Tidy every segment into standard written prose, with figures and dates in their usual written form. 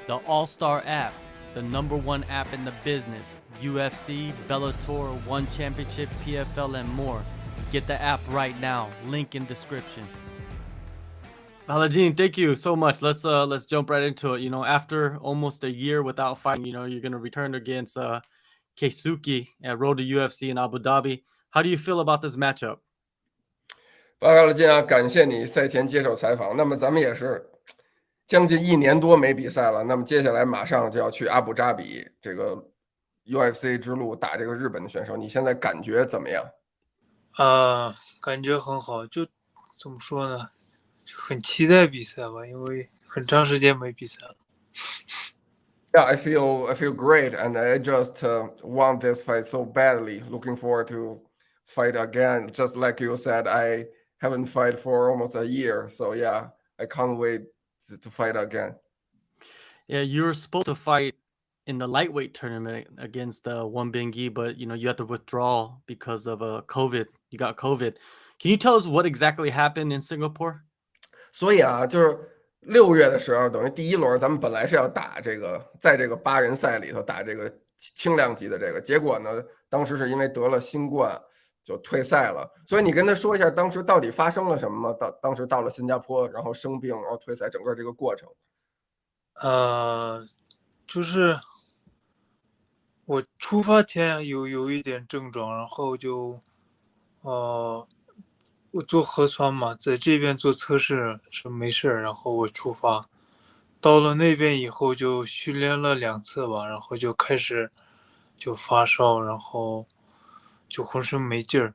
The AllStar app, the #1 app in the business. UFC, Bellator, One Championship, PFL, and more. Get the app right now. Link in description. Balajin, thank you so much. Let's jump right into it. After almost a year without fighting, you're gonna return against Keisuke at Road to UFC in Abu Dhabi. How do you feel about this matchup? 报了，金啊，感谢你赛前接受采访。那么咱们也是将近1年多没比赛了，那么接下来马上就要去阿布扎比这个 UFC 之路打这个日本的选手，你现在感觉怎么样？感觉很好，就怎么说呢，就很期待比赛吧，因为很长时间没比赛了。Yeah, I feel great, and I just want this fight so badly. Looking forward to fight again. Just like you said, I haven't fight for almost a year, so yeah, I can't wait to fight again. Yeah, you're supposed to fight in the lightweight tournament against One Bengi, but you had to withdraw because of COVID. You got COVID. Can you tell us what exactly happened in Singapore? 所以啊，就是6月的时候，等于第一轮咱们本来是要打这个，在这个8人赛里头打这个轻量级的这个，结果呢，当时是因为得了新冠就退赛了。所以你跟他说一下，当时到底发生了什么吗？当时到了新加坡，然后生病，然后退赛，整个这个过程。就是我出发前有一点症状，然后就我做核酸嘛，在这边做测试是没事儿，然后我出发，到了那边以后就训练了2次吧，然后就开始就发烧，然后就浑身没劲儿，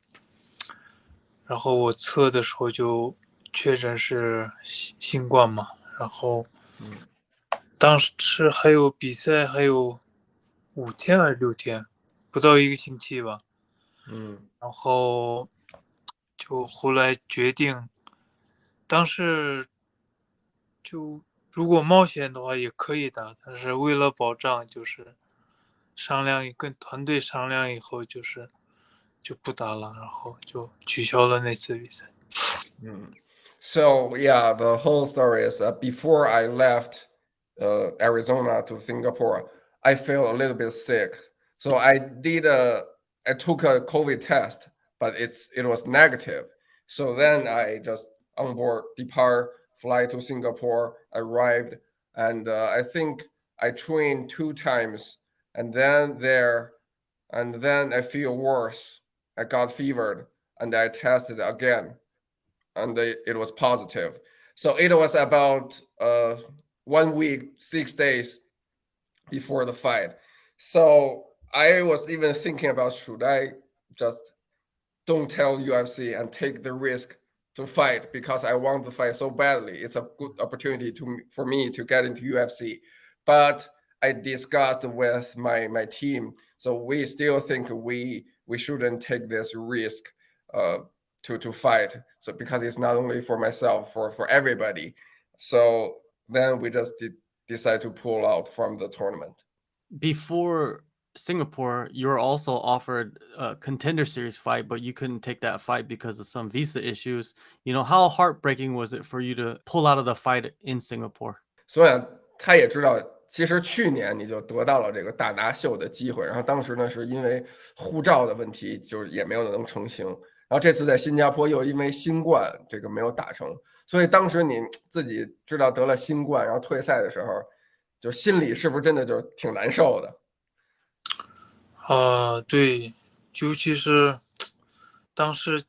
然后我测的时候就确诊是新冠嘛，然后当时还有比赛，还有5天还是6天，不到1个星期吧。然后就后来决定，当时就如果冒险的话也可以打，但是为了保障，就是跟团队商量以后，就不打了，然后就取消了那次比赛。So yeah, the whole story is before I left Arizona to Singapore, I felt a little bit sick. So I took a COVID test, but it was negative. So then I just on board, depart, fly to Singapore, arrived, and I think I trained 2 times, and then I feel worse. I got fevered, and I tested again and it was positive. So it was about 1 week, 6 days before the fight. So I was even thinking about should I just don't tell UFC and take the risk to fight because I want to fight so badly. It's a good opportunity for me to get into UFC. But I discussed with my team, so we still think we shouldn't take this risk to fight. So because it's not only for myself, for everybody. So then we just decide to pull out from the tournament. Before Singapore, you were also offered a Contender Series fight, but you couldn't take that fight because of some visa issues. How heartbreaking was it for you to pull out of the fight in Singapore? 所以他也知道，其实去年你就得到了这个大拿秀的机会，然后当时呢是因为护照的问题，就是也没有能成行。然后这次在新加坡又因为新冠这个没有打成，所以当时你自己知道得了新冠，然后退赛的时候，就心里是不是真的就挺难受的？对，尤其是当时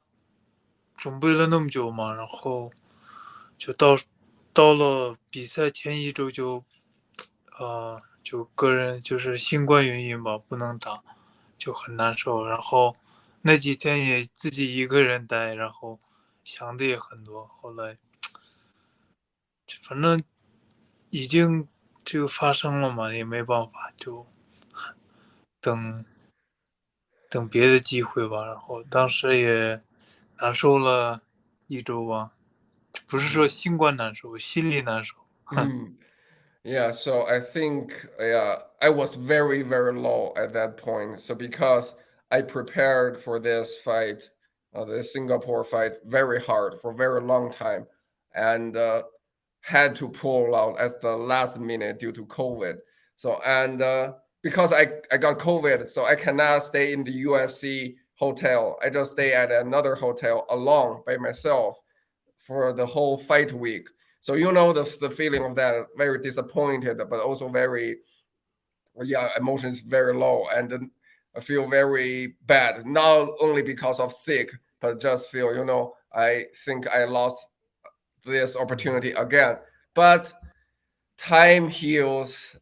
准备了那么久嘛，然后就到了比赛前一周就个人就是新冠原因吧，不能打，就很难受。然后那几天也自己一个人待，然后想的也很多。后来反正已经就发生了嘛，也没办法，就等等别的机会吧。然后当时也难受了1周吧，不是说新冠难受，心里难受。Yeah, so I think yeah, I was very very low at that point. So because I prepared for this fight, the Singapore fight, very hard for a very long time, and had to pull out at the last minute due to COVID. So and because I got COVID, so I cannot stay in the UFC hotel. I just stay at another hotel alone by myself for the whole fight week. So the feeling of that, very disappointed, but also very, emotions very low, and I feel very bad. Not only because of sick, but just feel, I think I lost this opportunity again. But time heals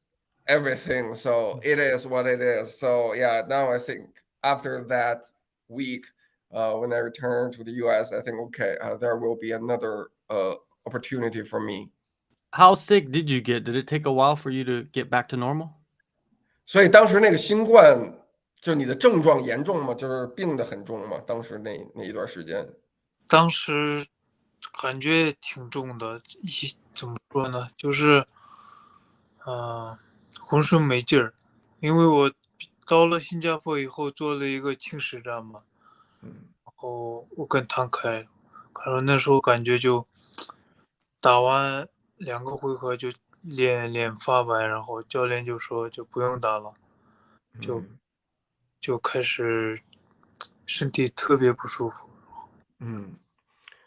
everything, so it is what it is. So yeah, now I think after that week, when I return to the US, I think okay, there will be another opportunity for me. How sick did you get? Did it take a while for you to get back to normal? 所以当时那个新冠，就你的症状严重吗？就是病得很重吗？当时那一段时间。当时感觉挺重的，怎么说呢？就是，浑身没劲儿，因为我到了新加坡以后做了一个轻实战嘛，嗯然后我跟唐凯，可能那时候感觉就打完2个回合就脸发白，然后教练就说就不用打了，就嗯就开始身体特别不舒服。嗯。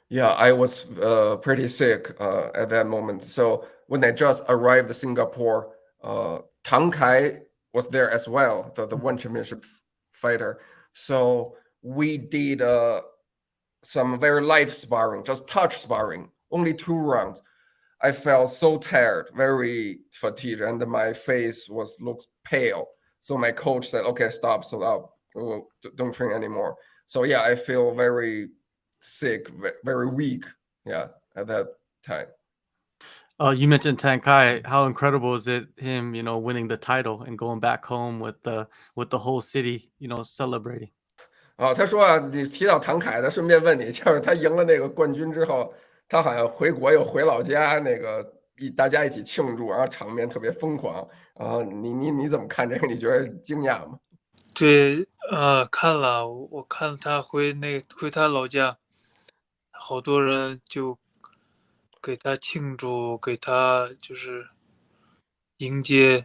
Yeah, I was pretty sick at that moment. So when I just arrived to Singapore, Tang Kai was there as well, the one championship fighter. So we did some very light sparring, just touch sparring, only 2 rounds. I felt so tired, very fatigued, and my face looked pale. So my coach said, "Okay, stop, stop, don't train anymore." So yeah, I feel very sick, very weak. Yeah, at that time. You mentioned Tankai. How incredible is it him, winning the title and going back home with the whole city, celebrating? 他说啊，你提到唐凯的，顺便问你，就是他赢了那个冠军之后，他好像回国又回老家，大家一起庆祝，然后场面特别疯狂。然后你怎么看这个？你觉得惊讶吗？对，看了，我看他回他老家，好多人就给他庆祝，给他就是迎接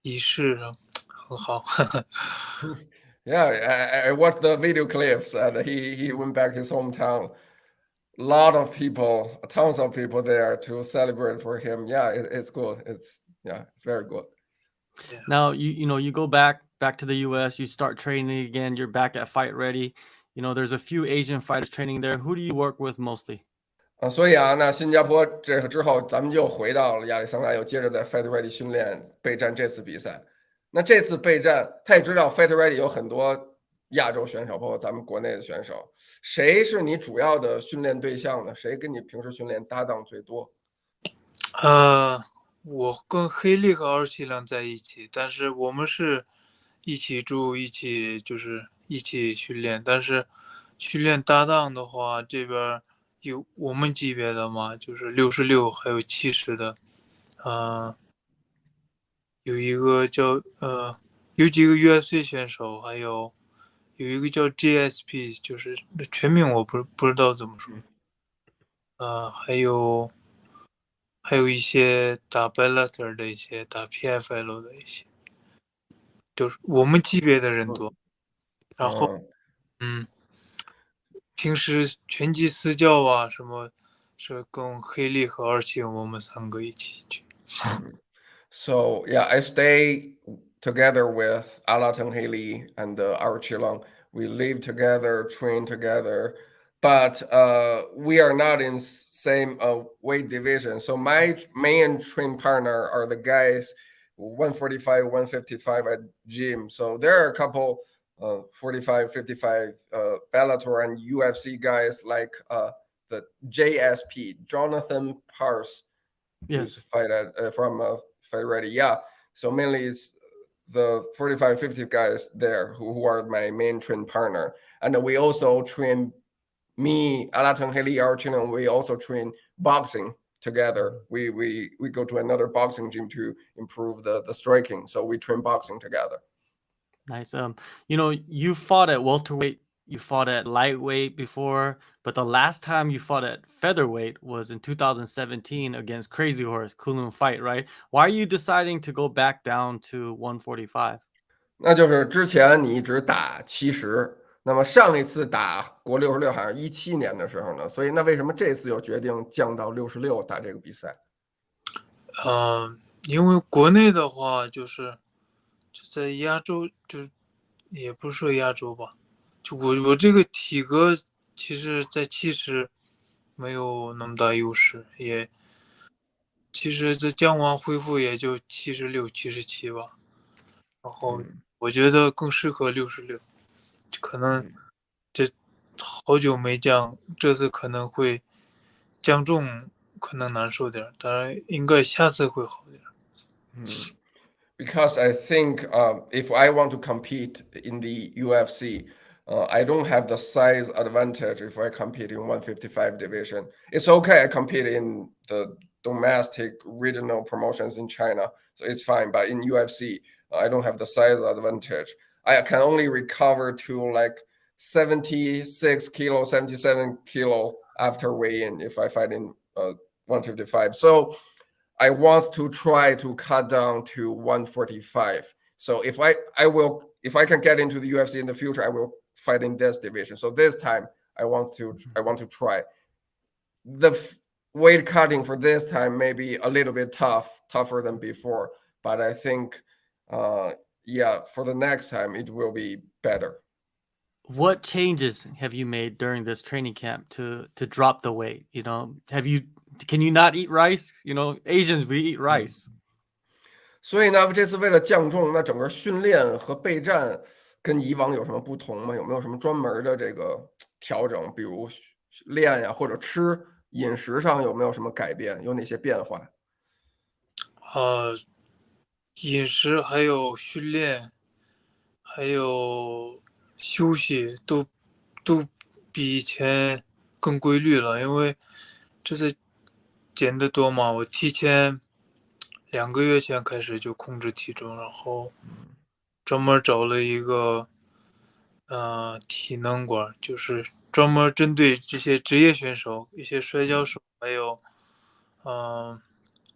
仪式，很好。Yeah, I watched the video clips, and he went back his hometown. Lot of people, tons of people there to celebrate for him. Yeah, it's good. It's very good. Now you go back to the US, you start training again, you're back at Fight Ready. There's a few Asian fighters training there. Who do you work with mostly? 所以啊，那新加坡这个之后，咱们又回到了亚利桑那，又接着在 Fight Ready 训练备战这次比赛。那这次备战，他也知道 Fight Ready 有很多亚洲选手，包括咱们国内的选手。谁是你主要的训练对象呢？谁跟你平时训练搭档最多？我跟黑利和二七两在一起，但是我们是一起住，一起训练。但是训练搭档的话，这边有我们级别的嘛，就是66还有70的，有一个叫有几个 UFC 选手，还有一个叫 GSP，就是全名我不知道怎么说。还有一些打 Bellator 的一些，打 PFL 的一些，就是我们级别的人多。然后，平时拳击私教啊什么，是跟黑利和二七我们3个一起去。So yeah, I stay together with Alatan Haley and Archilong. We live together, train together, but we are not in same weight division. So my main train partner are the guys 145, 155 at gym. So there are a couple 45, 55 Bellator and UFC guys like the JSP, Jonathan Pars, who's Yes. fight at from Fight Ready. Yeah. So mainly it's the 45, 50 guys there who are my main train partner. And we also train me, Alatang Heli Archin, and we also train boxing together. We go to another boxing gym to improve the striking. So we train boxing together. Nice. You fought at welterweight, you fought at lightweight before, but the last time you fought at featherweight was in 2017 against Crazy Horse Kunlun Fight, right? Why are you deciding to go back down to 145? 那就是之前你一直打70，那么上一次打国66好像17年的时候呢，所以那为什么这次又决定降到66打这个比赛？因为国内的话就在亚洲，就也不是说亚洲吧，就我这个体格其实在70没有那么大优势，也其实这降完恢复也就76、77吧，然后我觉得更适合66，可能这好久没降，这次可能会降重，可能难受点，当然应该下次会好点。Because I think if I want to compete in the UFC, I don't have the size advantage if I compete in 155 division. It's okay, I compete in the domestic regional promotions in China, so it's fine. But in UFC, I don't have the size advantage. I can only recover to like 76 kilo, 77 kilo after weigh-in if I fight in 155. So I want to try to cut down to 145. So if I can get into the UFC in the future, I will fight in this division. So this time I want to try. The weight cutting for this time may be a little bit tougher than before, but I think for the next time it will be better. What changes have you made during this training camp to drop the weight? You know, can you not eat rice? You know, Asians, we eat rice. 所以呢，这次为了降重，那整个训练和备战跟以往有什么不同吗？有没有什么专门的这个调整？比如练呀，或者饮食上有没有什么改变？有哪些变化？饮食还有训练，还有休息都比以前更规律了，因为这次减得多嘛，我提前2个月前开始就控制体重，然后专门找了一个体能馆，就是专门针对这些职业选手、一些摔跤手，还有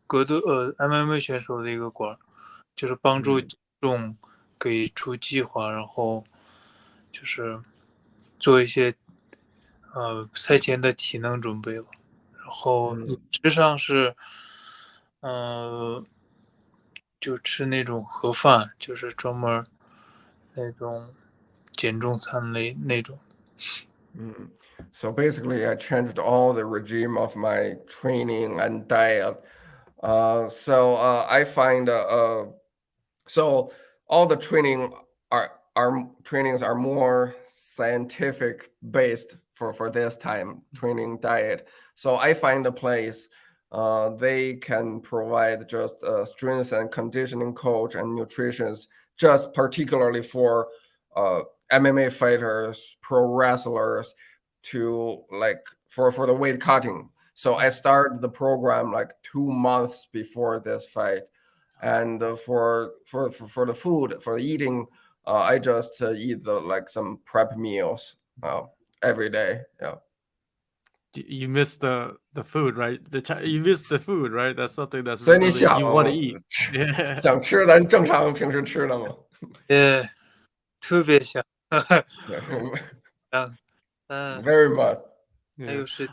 MMA 选手的一个馆，就是帮助减重，给出计划，然后就是做一些赛前的体能准备吧。然后饮食上是就吃那种盒饭，就是专门那种减重餐类那种。So basically, I changed all the regime of my training and diet. I find so all the trainings are more scientific based for this time training diet. So I find a place they can provide just a strength and conditioning coach and nutritionist just particularly for MMA fighters, pro wrestlers to like for the weight cutting. So I started the program like 2 months before this fight, and for the food for the eating, I just eat like some prep meals every day. Yeah. You miss the food, right? You miss the food, right? That's something that's 所以你 really 想 you want to eat. Yeah. 想吃咱正常平时吃的吗？特别香，Very much. 还有是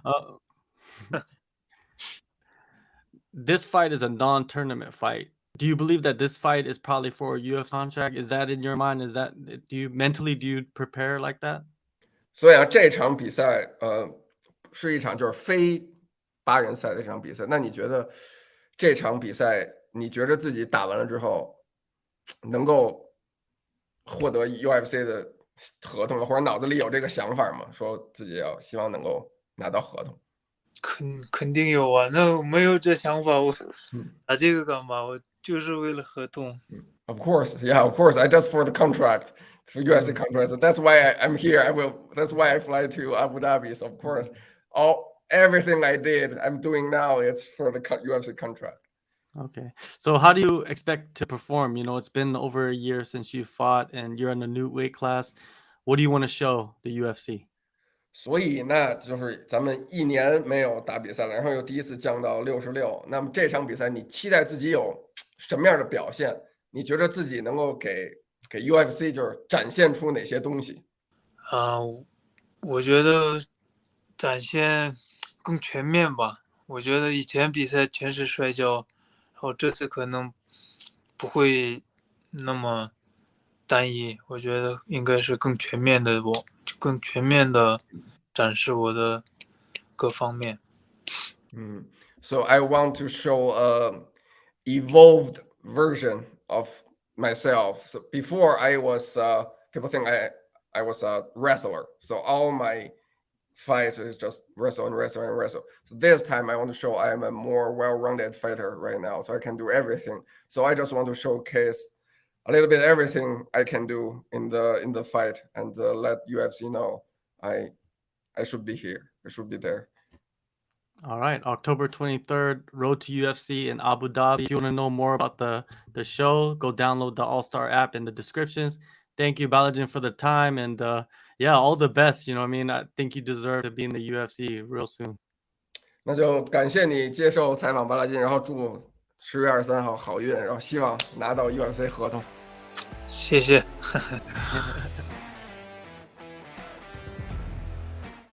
This fight is a non-tournament fight. Do you believe that this fight is probably for a UFC contract? Is that in your mind? Do you prepare like that? 所以啊，这场比赛是一场就是非8人赛的这场比赛。那你觉得这场比赛，你觉得自己打完了之后能够获得 UFC 的合同吗？或者脑子里有这个想法吗？说自己希望能够拿到合同？肯定有啊，那我没有这想法，我打这个干嘛？我就是为了合同。Of course, yeah, of course. I just for the contract, for UFC contract. So that's why I'm here. That's why I fly to Abu Dhabi. So of course, everything I did, I'm doing now. It's for the UFC contract. Okay. So how do you expect to perform? You know, it's been over a year since you fought and you're in a new weight class. What do you want to show the UFC? 所以那就是咱们1年没有打比赛了，然后又第一次降到66。那么这场比赛你期待自己有什么样的表现？你觉得自己能够给 UFC 就是展现出哪些东西？我觉得展现更全面吧。我觉得以前比赛全是摔跤，然后这次可能不会那么单一。我觉得应该是更全面的，更全面的展示我的各方面。So I want to show a evolved version of myself. So before I was people think I was a wrestler. So all my fights is just wrestle and wrestle and wrestle. So this time I want to show I am a more well-rounded fighter right now. So I can do everything. So I just want to showcase a little bit everything I can do in the fight and let UFC know I should be here. I should be there. All right, October 23rd, Road to UFC in Abu Dhabi. If you want to know more about the show, go download the AllStar app in the descriptions. Thank you, Balajin, for the time, and yeah, all the best. You know, what I mean, I think you deserve to be in the UFC real soon. 那就感谢你接受采访巴拉金，然后祝10月23号好运，然后希望拿到 UFC 合同。谢谢。